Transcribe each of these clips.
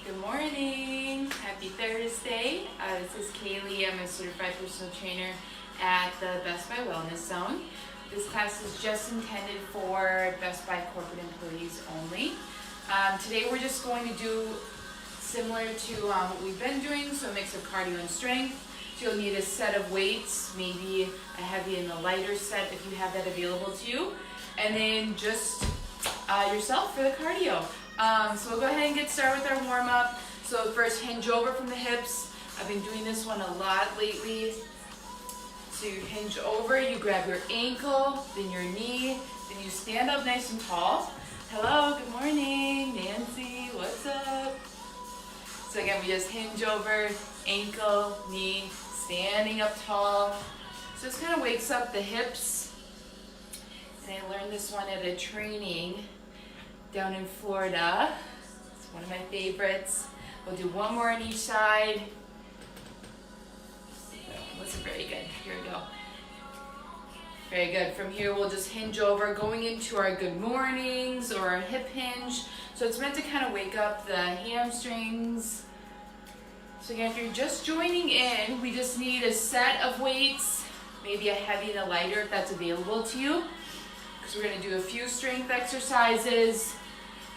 Good morning. Happy Thursday. This is Kaylie. I'm a certified personal trainer at the Best Buy Wellness Zone. This class is just intended for Best Buy corporate employees only. Today we're just going to do similar to what we've been doing, so a mix of cardio and strength. So you'll need a set of weights, maybe a heavy and a lighter set if you have that available to you, and then just yourself for the cardio. So we'll go ahead and get started with our warm-up. So first, hinge over from the hips. I've been doing this one a lot lately. So you hinge over, you grab your ankle, then your knee, then you stand up nice and tall. Hello, good morning, Nancy, what's up? So again, we just hinge over, ankle, knee, standing up tall. So this kind of wakes up the hips. And I learned this one at a training down in Florida. It's one of my favorites. We'll do one more on each side. Wasn't very good. Here we go. Very good. From here, we'll just hinge over, going into our good mornings or our hip hinge. So it's meant to kind of wake up the hamstrings. So again, if you're just joining in, we just need a set of weights, maybe a heavy and a lighter if that's available to you. Because we're going to do a few strength exercises,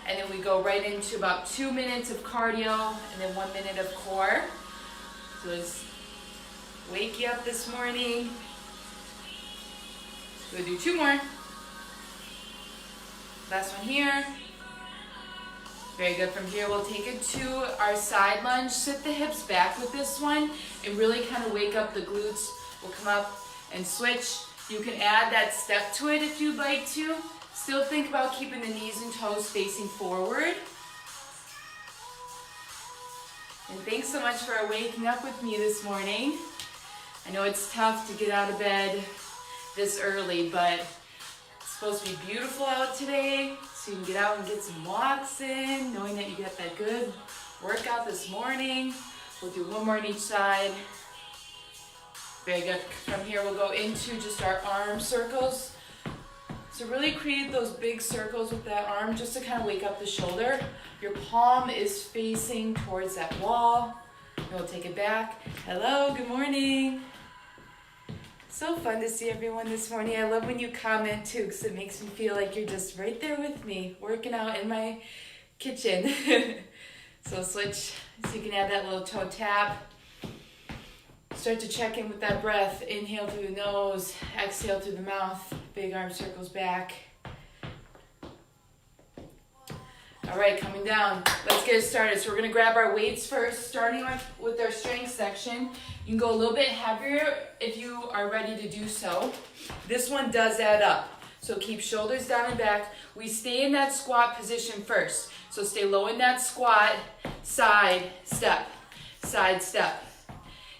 and then we go right into about 2 minutes of cardio and then 1 minute of core. So just wake you up this morning. We'll do 2 more. Last one here. Very good. From here, we'll take it to our side lunge. Sit the hips back with this one and really kind of wake up the glutes. We'll come up and switch. You can add that step to it if you'd like to. Still think about keeping the knees and toes facing forward. And thanks so much for waking up with me this morning. I know it's tough to get out of bed this early, but it's supposed to be beautiful out today, so you can get out and get some walks in, knowing that you got that good workout this morning. We'll do 1 more on each side. Very good. From here, we'll go into just our arm circles. So really create those big circles with that arm just to kind of wake up the shoulder. Your palm is facing towards that wall. And we'll take it back. Hello, good morning. So fun to see everyone this morning. I love when you comment too, because it makes me feel like you're just right there with me, working out in my kitchen. So switch, so you can add that little toe tap. Start to check in with that breath. Inhale through the nose, exhale through the mouth. Big arm circles back. All right, coming down. Let's get it started. So we're gonna grab our weights first, starting with our strength section. You can go a little bit heavier if you are ready to do so. This one does add up. So keep shoulders down and back. We stay in that squat position first. So stay low in that squat, side step, side step.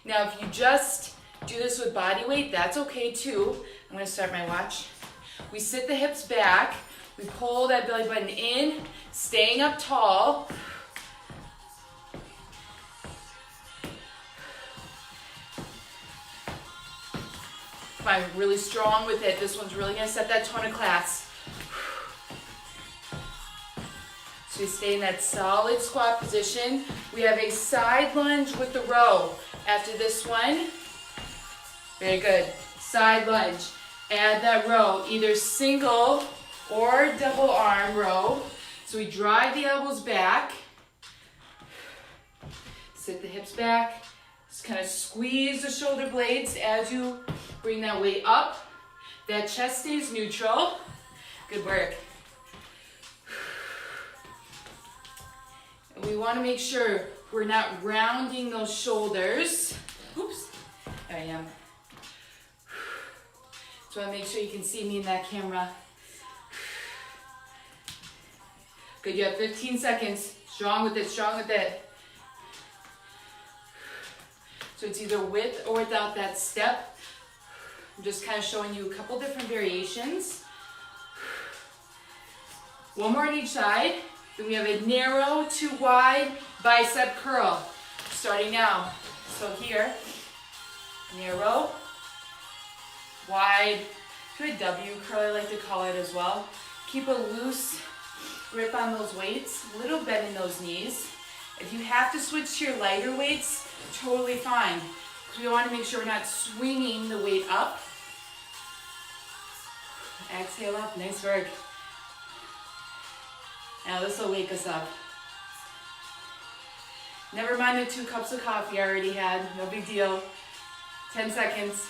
Now, if you just do this with body weight, that's okay too. I'm gonna start my watch. We sit the hips back. We pull that belly button in, staying up tall. I'm really strong with it. This one's really gonna set that tone of class. So we stay in that solid squat position. We have a side lunge with the row. After this one, very good, side lunge. Add that row, either single or double arm row. So we drive the elbows back, sit the hips back, just kind of squeeze the shoulder blades as you bring that weight up. That chest stays neutral. Good work. And we want to make sure we're not rounding those shoulders. Oops, there I am. So I want to make sure you can see me in that camera. Good, you have 15 seconds. Strong with it, strong with it. So it's either with or without that step. I'm just kind of showing you a couple different variations. 1 more on each side. Then we have a narrow to wide bicep curl. Starting now. So here, narrow, wide, to a W curl, I like to call it as well. Keep a loose grip on those weights, a little bend in those knees. If you have to switch to your lighter weights, totally fine. Because we want to make sure we're not swinging the weight up. Exhale up, nice work. Now this will wake us up. Never mind the 2 cups of coffee I already had, no big deal. 10 seconds.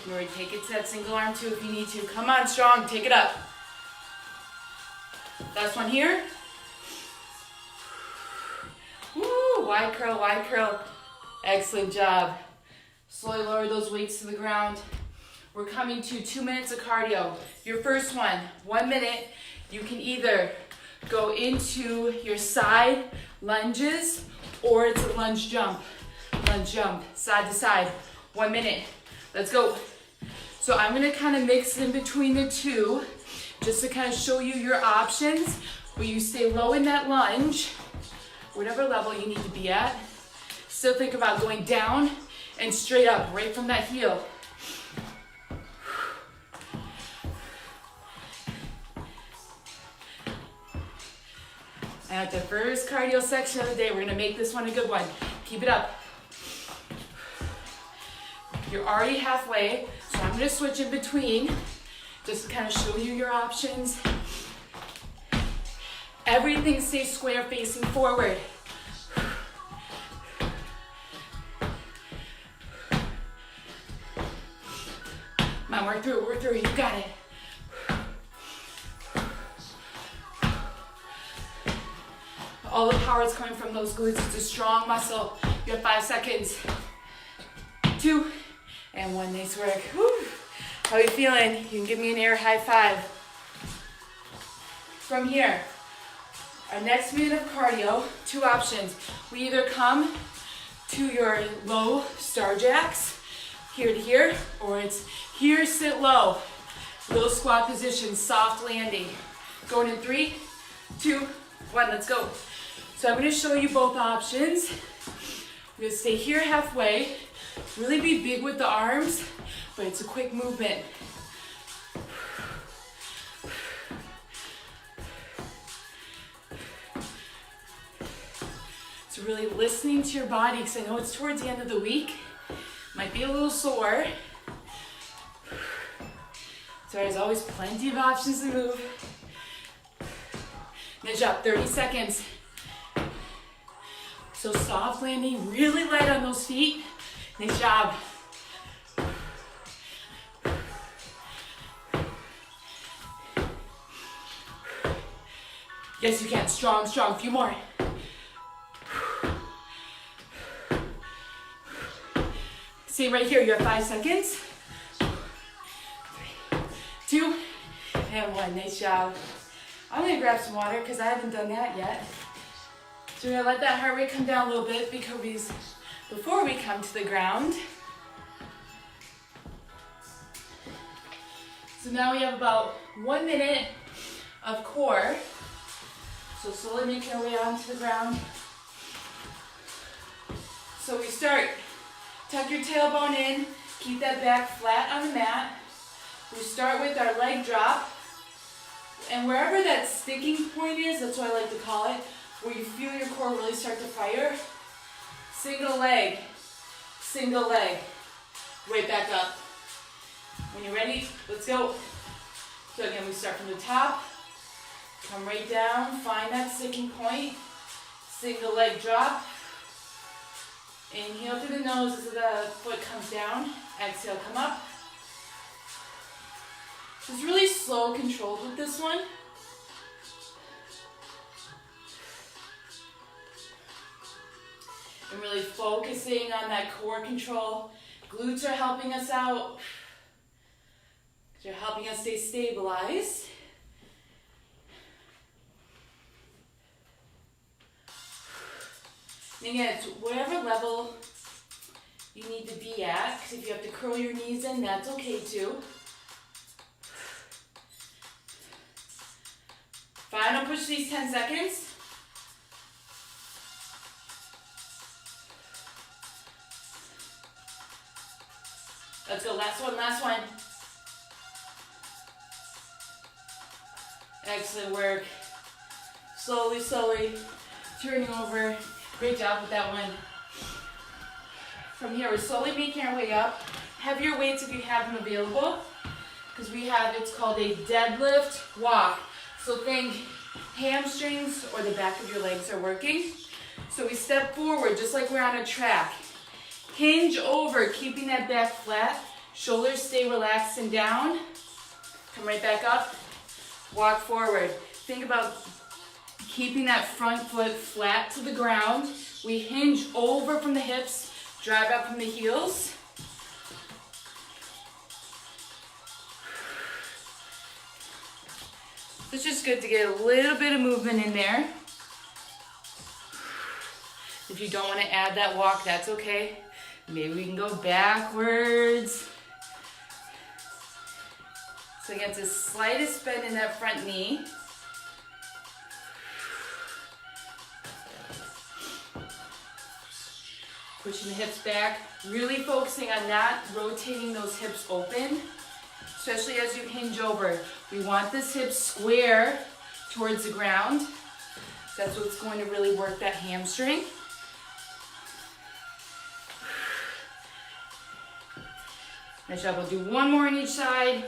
Remember, take it to that single arm too if you need to. Come on, strong, take it up. Last one here. Woo, wide curl, wide curl. Excellent job. Slowly lower those weights to the ground. We're coming to 2 minutes of cardio. Your first one, 1 minute. You can either go into your side lunges or it's a lunge jump, side to side. 1 minute. Let's go. So I'm gonna kind of mix in between the two just to kind of show you your options where you stay low in that lunge, whatever level you need to be at. Still think about going down and straight up, right from that heel. And at the first cardio section of the day, we're gonna make this one a good one. Keep it up. You're already halfway, so I'm gonna switch in between just to kind of show you your options. Everything stays square facing forward. Come on, work through, you got it. All the power is coming from those glutes. It's a strong muscle. You have 5 seconds. 2 and 1. Nice work. Whew. How are you feeling? You can give me an air high five. From here, our next minute of cardio, 2 options. We either come to your low star jacks, here to here, or it's here, sit low. Little squat position, soft landing. Going in 3, 2, 1, let's go. So I'm gonna show you both options. I'm gonna stay here halfway. Really be big with the arms, but it's a quick movement. So really listening to your body, because I know it's towards the end of the week. Might be a little sore. So there's always plenty of options to move. Nice job, 30 seconds. So soft landing, really light on those feet. Nice job. Yes, you can. Strong, strong. A few more. Stay right here. You have 5 seconds. 3, 2, and 1. Nice job. I'm going to grab some water because I haven't done that yet. So we're going to let that heart rate come down a little bit before we come to the ground. So now we have about 1 minute of core. So slowly making our way onto the ground. So we start, tuck your tailbone in, keep that back flat on the mat. We start with our leg drop. And wherever that sticking point is, that's what I like to call it, where you feel your core really start to fire. Single leg, right back up. When you're ready, let's go. So again, we start from the top, come right down, find that sticking point, single leg drop. Inhale through the nose as the foot comes down, exhale, come up. Just really slow, controlled with this one. And really focusing on that core control. Glutes are helping us out. They're helping us stay stabilized. And again, it's whatever level you need to be at, because if you have to curl your knees in, that's okay too. Final push these 10 seconds. Let's go, last one, last one. Excellent work. Slowly, slowly turning over. Great job with that one. From here, we're slowly making our way up. Heavier weights if you have them available, because we have, it's called a deadlift walk. So think hamstrings or the back of your legs are working. So we step forward just like we're on a track. Hinge over, keeping that back flat. Shoulders stay relaxed and down. Come right back up. Walk forward. Think about keeping that front foot flat to the ground. We hinge over from the hips, drive up from the heels. It's just good to get a little bit of movement in there. If you don't want to add that walk, that's okay. Maybe we can go backwards. So again, it's the slightest bend in that front knee. Pushing the hips back, really focusing on not rotating those hips open, especially as you hinge over. We want this hip square towards the ground. That's what's going to really work that hamstring. Nice job. We'll do one more on each side.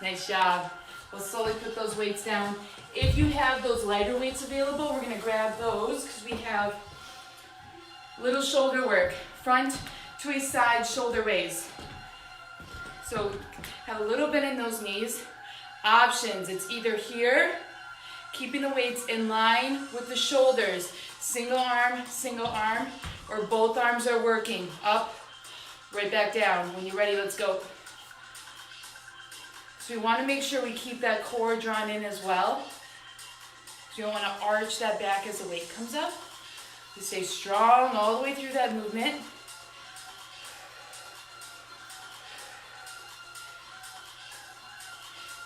Nice job. We'll slowly put those weights down. If you have those lighter weights available, we're going to grab those because we have little shoulder work. Front to a side shoulder raise. So have a little bit in those knees. Options, it's either here, keeping the weights in line with the shoulders. Single arm, or both arms are working. Up, right back down. When you're ready, let's go. So we want to make sure we keep that core drawn in as well. So you don't want to arch that back as the weight comes up. You stay strong all the way through that movement.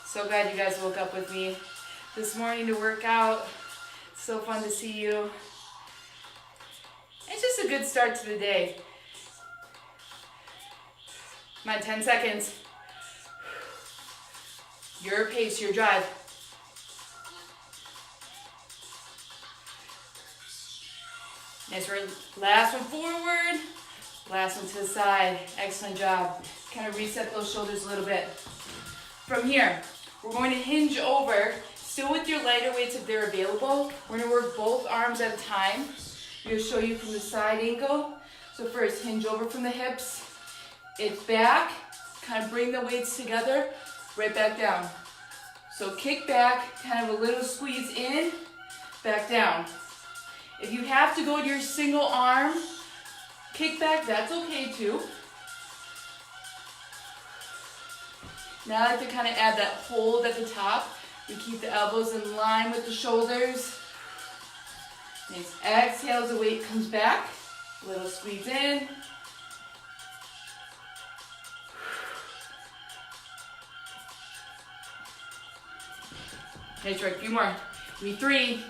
So glad you guys woke up with me this morning to work out. It's so fun to see you. It's just a good start to the day. Come on, 10 seconds. Your pace, your drive. Nice work. Last one forward. Last one to the side. Excellent job. Kind of reset those shoulders a little bit. From here, we're going to hinge over, still with your lighter weights if they're available. We're going to work both arms at a time. I'm going to show you from the side angle. So first, hinge over from the hips. It's back. Kind of bring the weights together. Right back down. So kick back, kind of a little squeeze in, back down. If you have to go to your single arm kick back, that's okay too. Now I like to kind of add that hold at the top. We keep the elbows in line with the shoulders. Nice exhale as the weight comes back. A little squeeze in. Nice work, a few more. Give me 3. Here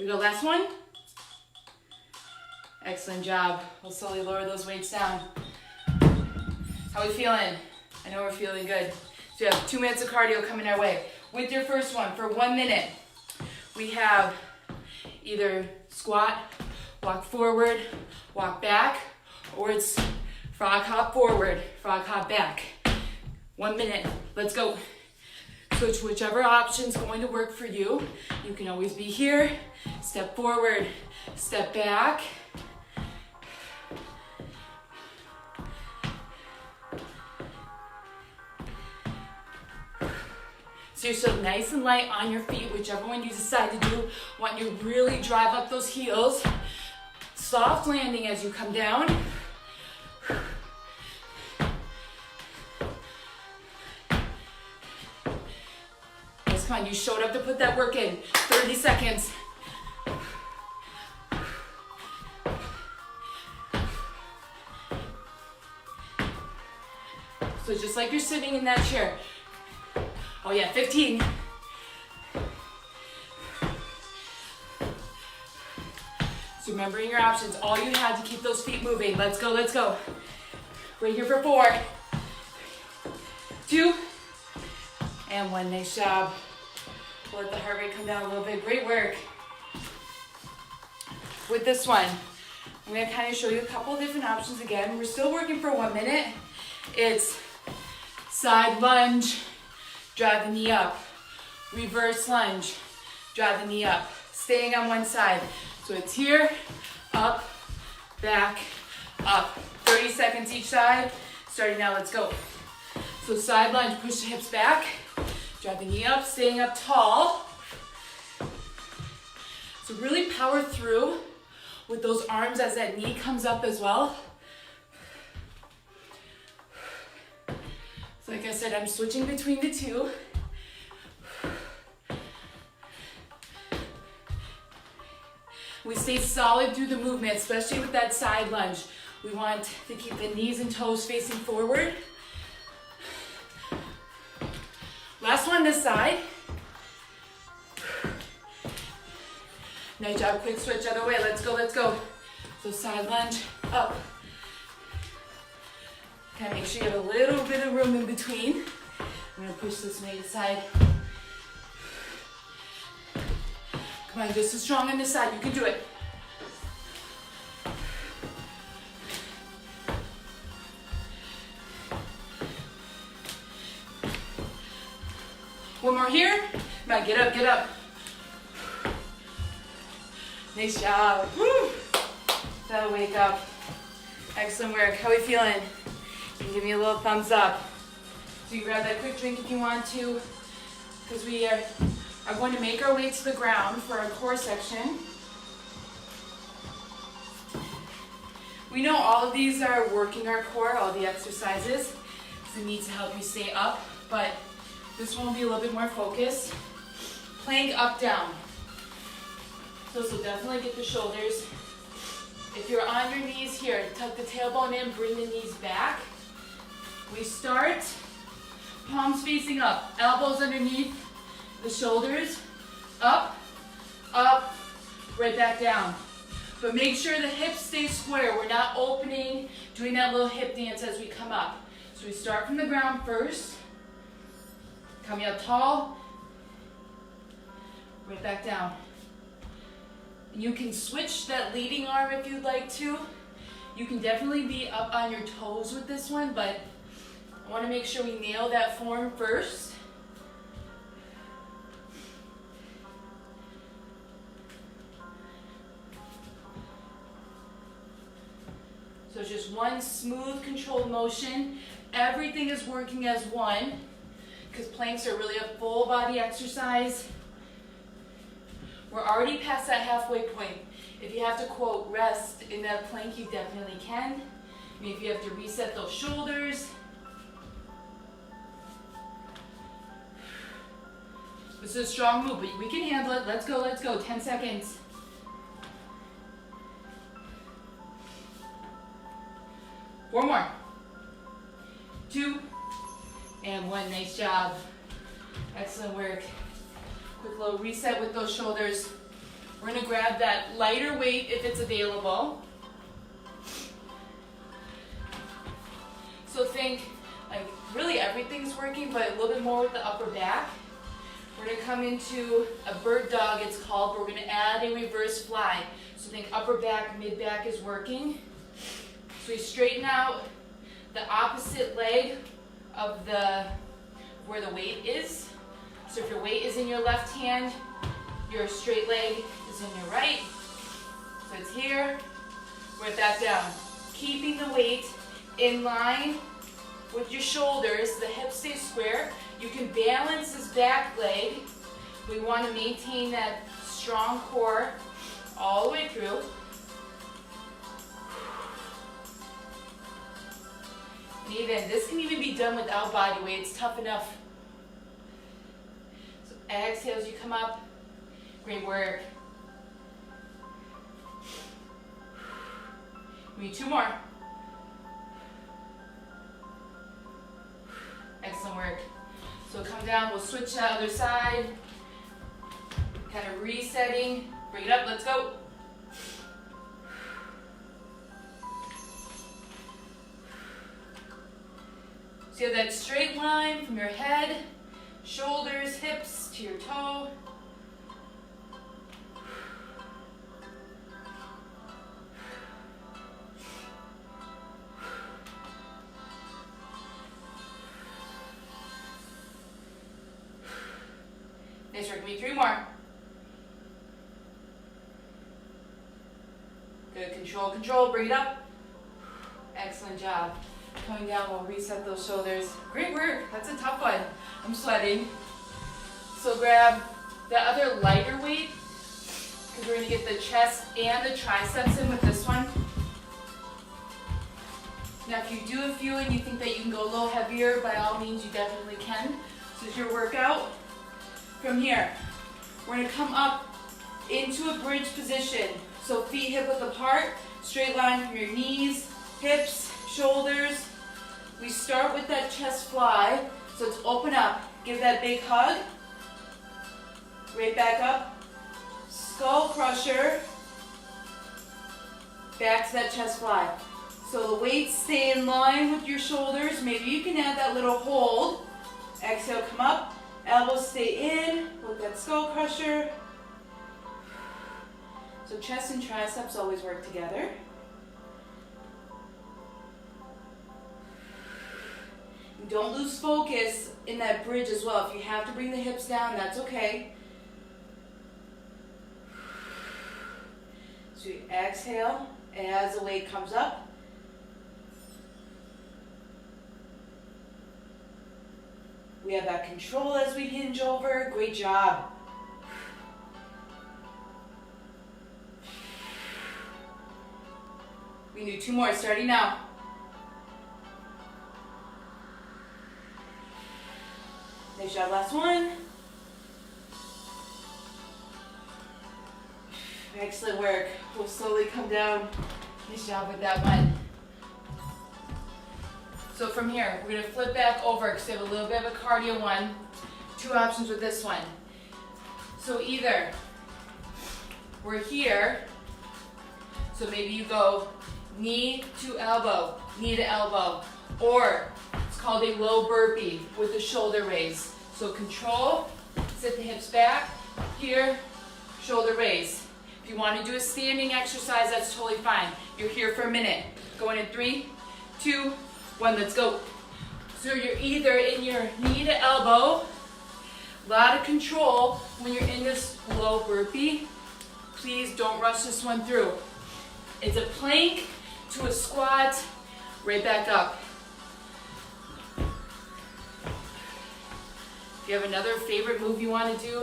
we go, last one. Excellent job. We'll slowly lower those weights down. How are we feeling? I know we're feeling good. So you have 2 minutes of cardio coming our way. With your first one, for 1 minute, we have either squat, walk forward, walk back, or it's frog hop forward, frog hop back. 1 minute, let's go. Switch whichever option's going to work for you. You can always be here, step forward, step back. So you're still nice and light on your feet, whichever one you decide to do. Want you to really drive up those heels. Soft landing as you come down. Yes, come on, you showed up to put that work in. 30 seconds. So just like you're sitting in that chair. Oh yeah, 15. So remembering your options. All you had to keep those feet moving. Let's go, let's go. Right here for 4, 2, and 1. Nice job. We'll let the heart rate come down a little bit. Great work. With this one, I'm gonna kind of show you a couple of different options again. We're still working for 1 minute. It's side lunge, drive the knee up. Reverse lunge, drive the knee up. Staying on one side. So it's here, up, back, up. 30 seconds each side. Starting now, let's go. So side lunge, push the hips back. Drive the knee up, staying up tall. So really power through with those arms as that knee comes up as well. So like I said, I'm switching between the two. We stay solid through the movement, especially with that side lunge. We want to keep the knees and toes facing forward. Last one this side. Nice job, quick switch other way. Let's go, let's go. So side lunge, up. Kind of make sure you have a little bit of room in between. I'm gonna push this knee aside. Come on, just as strong on this side, you can do it. One more here. Come on, get up, get up. Nice job. Woo. That'll wake up. Excellent work. How are we feeling? You can give me a little thumbs up. So you grab that quick drink if you want to, because we are going to make our way to the ground for our core section. We know all of these are working our core, all the exercises, because it needs to help you stay up, but this one will be a little bit more focused. Plank up, down. So definitely get the shoulders. If you're on your knees here, tuck the tailbone in, bring the knees back. We start, palms facing up, elbows underneath the shoulders, up, up, right back down. But make sure the hips stay square. We're not opening, doing that little hip dance as we come up. So we start from the ground first. Coming up tall, right back down. You can switch that leading arm if you'd like to. You can definitely be up on your toes with this one, but I want to make sure we nail that form first. So it's just one smooth, controlled motion. Everything is working as one, because planks are really a full body exercise. We're already past that halfway point. If you have to, quote, rest in that plank, you definitely can. Maybe if you have to reset those shoulders. This is a strong move, but we can handle it. Let's go, let's go. 10 seconds. Four more. 2, and 1. Nice job. Excellent work. Quick little reset with those shoulders. We're gonna grab that lighter weight if it's available. So think, like, really everything's working, but a little bit more with the upper back. We're gonna come into a bird dog, it's called, but we're gonna add a reverse fly. So think upper back, mid back is working. So we straighten out the opposite leg of where the weight is. So if your weight is in your left hand, your straight leg is in your right. So it's here, right back down. Keeping the weight in line with your shoulders, the hips stay square. You can balance this back leg. We want to maintain that strong core all the way through. And even, this can even be done without body weight. It's tough enough. So exhale as you come up. Great work. We need 2 more. Excellent work. So come down, we'll switch to the other side. Kind of resetting. Bring it up, let's go. So you have that straight line from your head, shoulders, hips to your toe. Nice work. Give me 3 more. Good. Control, control. Bring it up. Excellent job. Coming down, we'll reset those shoulders. Great work. That's a tough one. I'm sweating. So grab the other lighter weight, because we're going to get the chest and the triceps in with this one. Now if you do a few and you think that you can go a little heavier, by all means you definitely can. This is your workout. From here, we're going to come up into a bridge position. So feet hip width apart, straight line from your knees, hips, shoulders. We start with that chest fly, so it's open up. Give that big hug. Right back up. Skull crusher. Back to that chest fly. So the weights stay in line with your shoulders. Maybe you can add that little hold. Exhale, come up. Elbows stay in with that skull crusher. So chest and triceps always work together. Don't lose focus in that bridge as well. If you have to bring the hips down, that's okay. So you exhale as the weight comes up. We have that control as we hinge over. Great job. We can do 2 more, starting now. Nice job, last one. Excellent work. We'll slowly come down. Nice job with that one. So from here, we're going to flip back over because we have a little bit of a cardio one. 2 options with this one. So either we're here, so maybe you go knee to elbow, or it's called a low burpee with a shoulder raise. So control, sit the hips back, here, shoulder raise. If you want to do a standing exercise, that's totally fine. You're here for a minute. Going in 3, 2, 1, let's go. So you're either in your knee to elbow, a lot of control when you're in this low burpee. Please don't rush this one through. It's a plank to a squat, right back up. If you have another favorite move you want to do,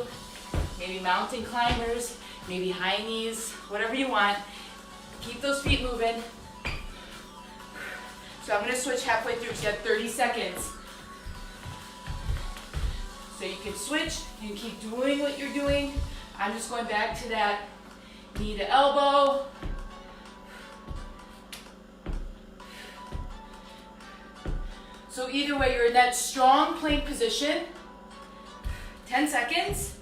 maybe mountain climbers, maybe high knees, whatever you want, keep those feet moving. So I'm going to switch halfway through, so you have 30 seconds. So you can switch, you can keep doing what you're doing. I'm just going back to that knee to elbow. So either way, you're in that strong plank position. 10 seconds.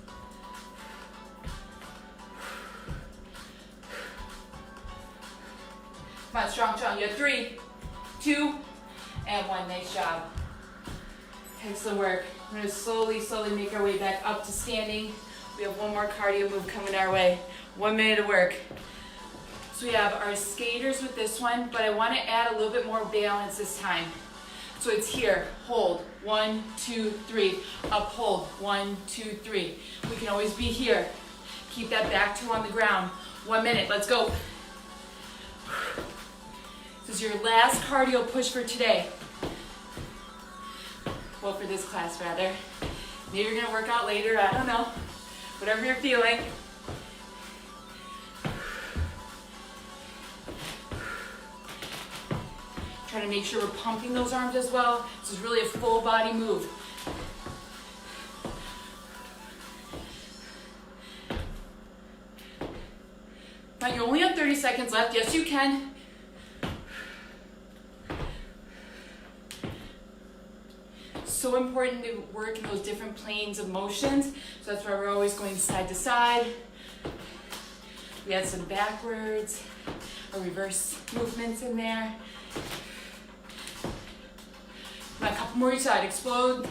Come on, strong, strong. You have 3, 2, and 1. Nice job. Excellent work. We're going to slowly make our way back up to standing. We have 1 more cardio move coming our way. 1 minute of work. So we have our skaters with this one, but I want to add a little bit more balance this time. So it's here, hold, 1, 2, 3, up, hold, 1, 2, 3. We can always be here. Keep that back toe on the ground. 1 minute, let's go. This is your last cardio push for today. Well, for this class rather. Maybe you're gonna work out later, I don't know. Whatever you're feeling. Trying to make sure we're pumping those arms as well. This is really a full body move. Now you only have 30 seconds left. Yes, you can. So important to work in those different planes of motions. So that's why we're always going side to side. We had some backwards or reverse movements in there. Come on, a couple more each side. Explode.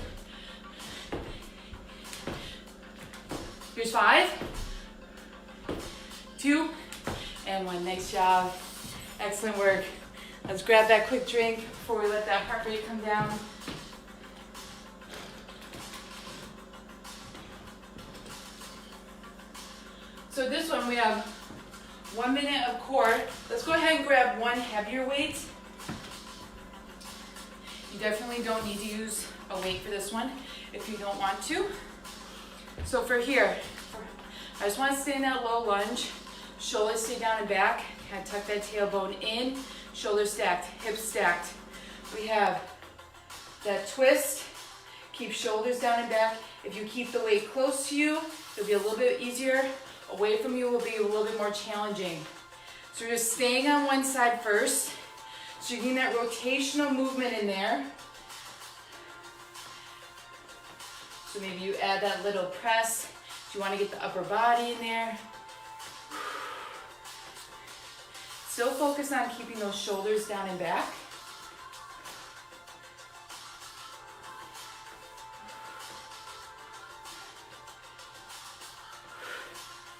Here's 5, 2, and 1. Nice job. Excellent work. Let's grab that quick drink before we let that heart rate come down. So this one we have 1 minute of core. Let's go ahead and grab one heavier weight. You definitely don't need to use a weight for this one if you don't want to. So for here, I just want to stay in that low lunge. Shoulders stay down and back. Kind of tuck that tailbone in. Shoulders stacked, hips stacked. We have that twist. Keep shoulders down and back. If you keep the weight close to you, it'll be a little bit easier. Away from you will be a little bit more challenging. So you're just staying on one side first. So you're getting that rotational movement in there. So maybe you add that little press. If you want to get the upper body in there. Still focus on keeping those shoulders down and back.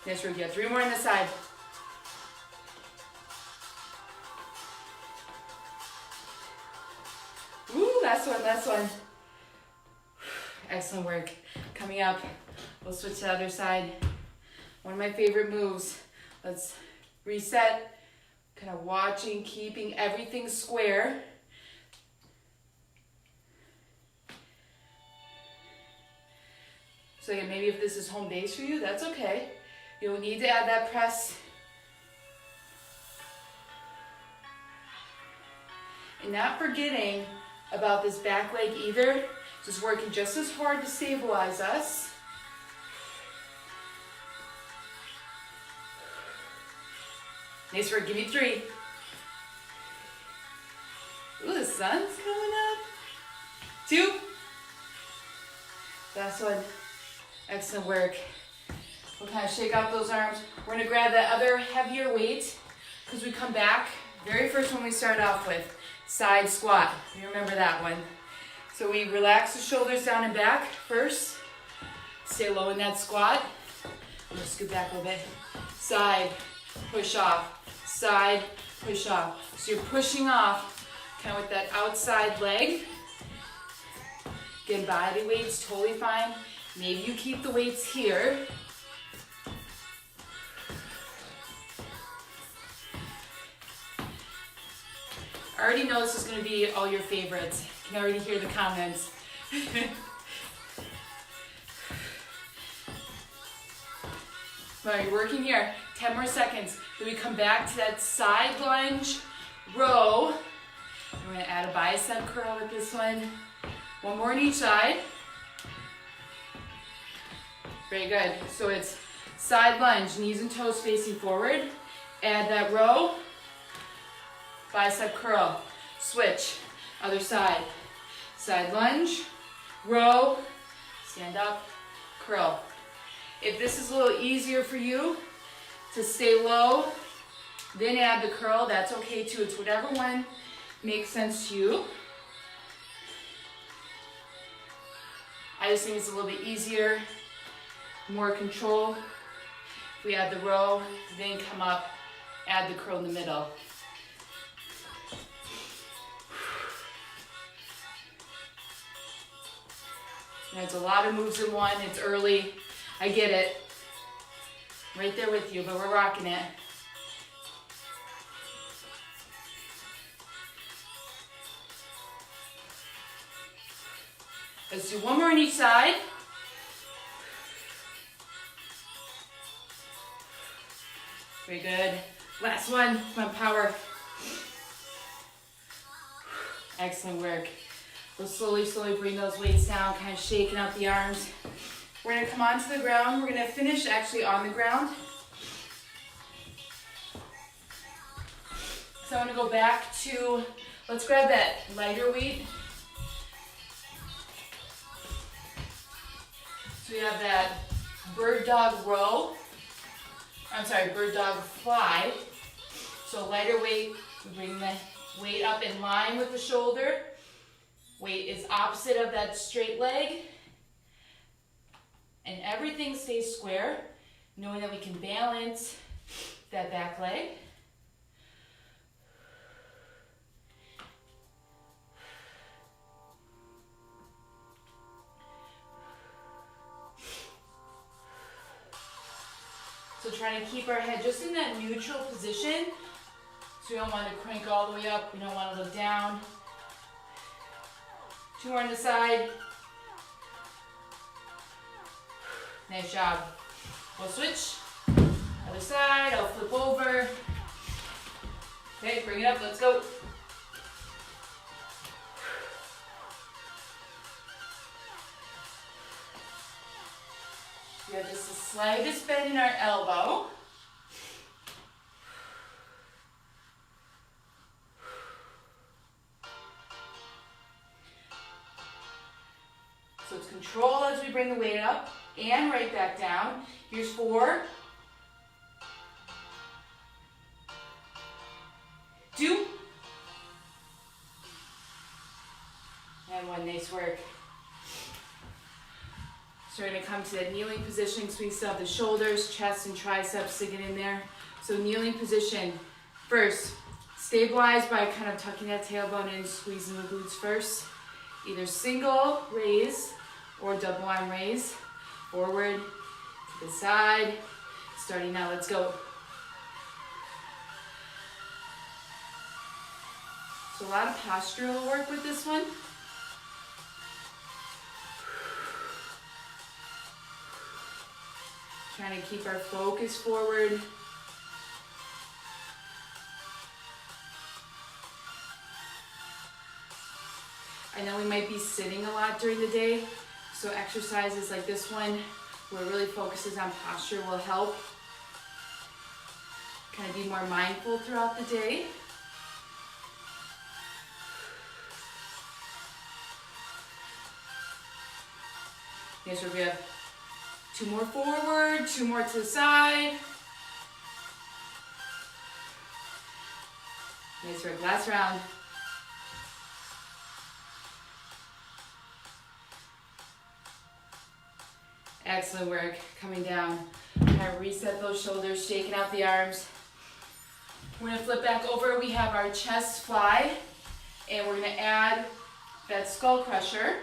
Nice work. You have 3 more on the side. Ooh, last one, last one. Excellent work. Coming up, we'll switch to the other side. One of my favorite moves. Let's reset. Kind of watching, keeping everything square. So again, maybe if this is home base for you, that's okay. You'll need to add that press. And not forgetting about this back leg either. Just working just as hard to stabilize us. Nice work, give me 3. Ooh, the sun's coming up. 2. Last one. Excellent work. We'll kind of shake out those arms. We're gonna grab that other heavier weight because we come back. Very first one we start off with, side squat. You remember that one. So we relax the shoulders down and back first. Stay low in that squat. I'm gonna scoot back a little bit. Side, push off. Side, push off. So you're pushing off kind of with that outside leg. Again, body weight's totally fine. Maybe you keep the weights here. I already know this is going to be all your favorites. You can already hear the comments. Well, you're working here. 10 more seconds. Then we come back to that side lunge, row. And we're going to add a bicep curl with this one. 1 more on each side. Very good. So it's side lunge, knees and toes facing forward. Add that row. Bicep curl, switch, other side. Side lunge, row, stand up, curl. If this is a little easier for you to stay low, then add the curl, that's okay too. It's whatever one makes sense to you. I just think it's a little bit easier, more control. If we add the row, then come up, add the curl in the middle. And it's a lot of moves in one. It's early. I get it. I'm right there with you, but we're rocking it. Let's do 1 more on each side. Very good. Last one. Come on, power. Excellent work. We'll slowly bring those weights down, kind of shaking out the arms. We're gonna come onto the ground. We're gonna finish actually on the ground. So I'm gonna go back to, let's grab that lighter weight. So we have that bird dog row. I'm sorry, bird dog fly. So lighter weight, we bring the weight up in line with the shoulder. Weight is opposite of that straight leg. And everything stays square, knowing that we can balance that back leg. So trying to keep our head just in that neutral position. So we don't want to crank all the way up. We don't want to look down. 2 more on the side. Nice job. We'll switch. Other side. I'll flip over. Okay, bring it up. Let's go. We have just the slightest bend in our elbow. So it's control as we bring the weight up and right back down. Here's 4, 2, and 1. Nice work. So we're going to come to that kneeling position, so we still have the shoulders, chest, and triceps to get in there. So kneeling position. First, stabilize by kind of tucking that tailbone in, squeezing the glutes first. Either single raise or double arm raise. Forward, to the side. Starting now, let's go. So a lot of postural work with this one. Trying to keep our focus forward. I know we might be sitting a lot during the day, so exercises like this one, where it really focuses on posture, will help kind of be more mindful throughout the day. Okay, so we have 2 more forward, 2 more to the side. Nice work, last round. Excellent work, coming down. Kind of reset those shoulders, shaking out the arms. We're gonna flip back over. We have our chest fly, and we're gonna add that skull crusher.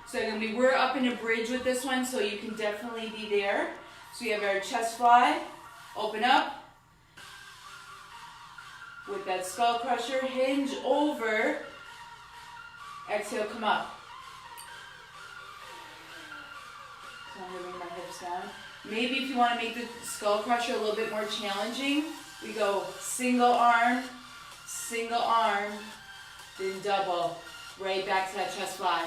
So we're up in a bridge with this one, so you can definitely be there. So we have our chest fly, open up. With that skull crusher, hinge over. Exhale, come up. So I'm gonna bring my hips down. Maybe if you want to make the skull crusher a little bit more challenging, we go single arm, then double. Right back to that chest fly.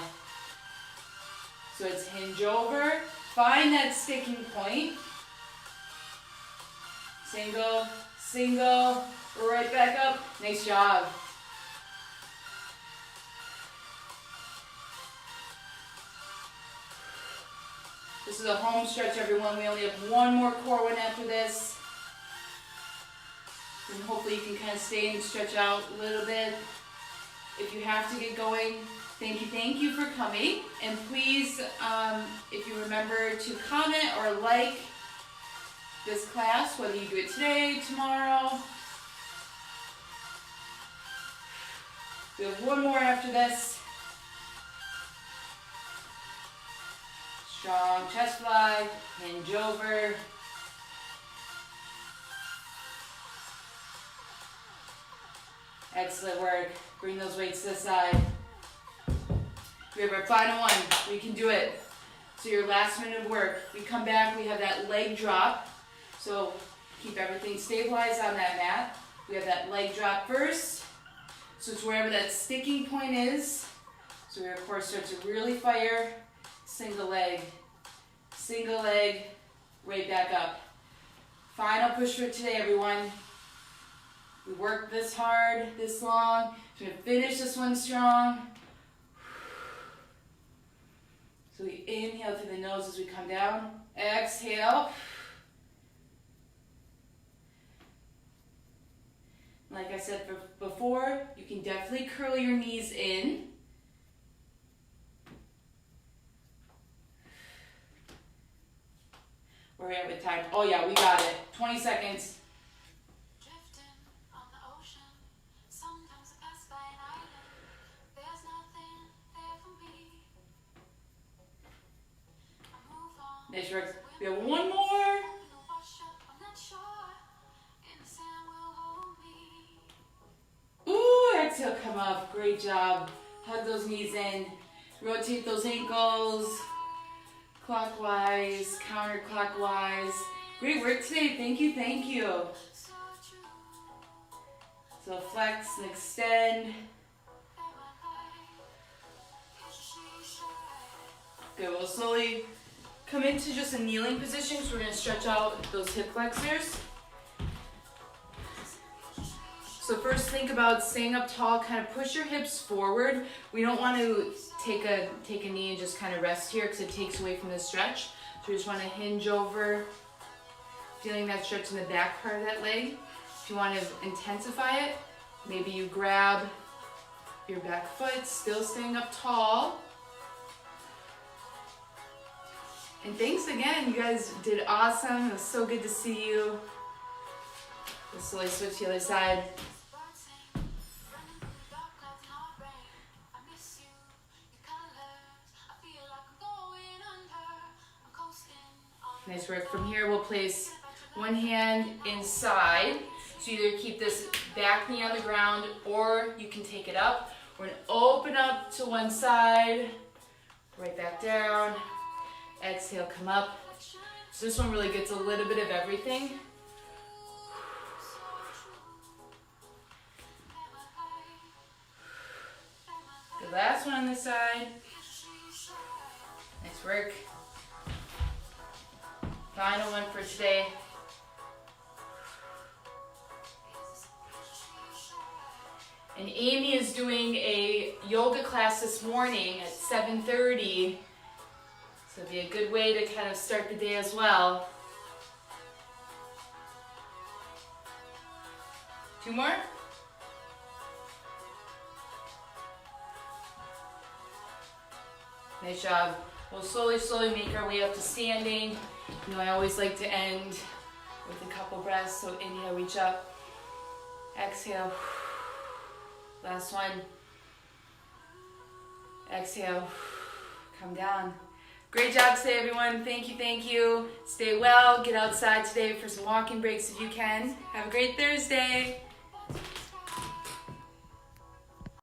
So it's hinge over, find that sticking point. Single, single, right back up. Nice job. This is a home stretch, everyone. We only have 1 more core one after this. And hopefully you can kind of stay and stretch out a little bit. If you have to get going, thank you for coming. And please, if you remember to comment or like this class, whether you do it today, tomorrow. We have 1 more after this. Strong chest fly, hinge over. Excellent work. Bring those weights to the side. We have our final one. We can do it. So your last minute of work. We come back, we have that leg drop. So keep everything stabilized on that mat. We have that leg drop first. So it's wherever that sticking point is. So we of course start to really fire. Single leg, right back up. Final push for today, everyone. We worked this hard, this long. So we're gonna finish this one strong. So we inhale through the nose as we come down. Exhale. Like I said before, you can definitely curl your knees in. Where are we at with time? Oh yeah, we got it. 20 seconds. Nice work. We have one more. Ooh, exhale, come up. Great job. Hug those knees in. Rotate those ankles. Clockwise, counterclockwise. Great work today. Thank you, thank you. So flex and extend. Good, we'll slowly come into just a kneeling position because we're going to stretch out those hip flexors. So first think about staying up tall, kind of push your hips forward. We don't want to take a knee and just kind of rest here because it takes away from the stretch. So we just want to hinge over, feeling that stretch in the back part of that leg. If you want to intensify it, maybe you grab your back foot, still staying up tall. And thanks again, you guys did awesome. It was so good to see you. We'll slowly switch to the other side. Nice work. From here, we'll place one hand inside. So you either keep this back knee on the ground or you can take it up. We're gonna open up to one side, right back down. Exhale, come up. So this one really gets a little bit of everything. The last one on this side. Nice work. Final one for today. And Amy is doing a yoga class this morning at 7:30. So it'd be a good way to kind of start the day as well. Two more? Nice job. We'll slowly make our way up to standing. You know, I always like to end with a couple breaths. So inhale, reach up. Exhale. Last one. Exhale. Come down. Great job today, everyone. Thank you, thank you. Stay well. Get outside today for some walking breaks if you can. Have a great Thursday.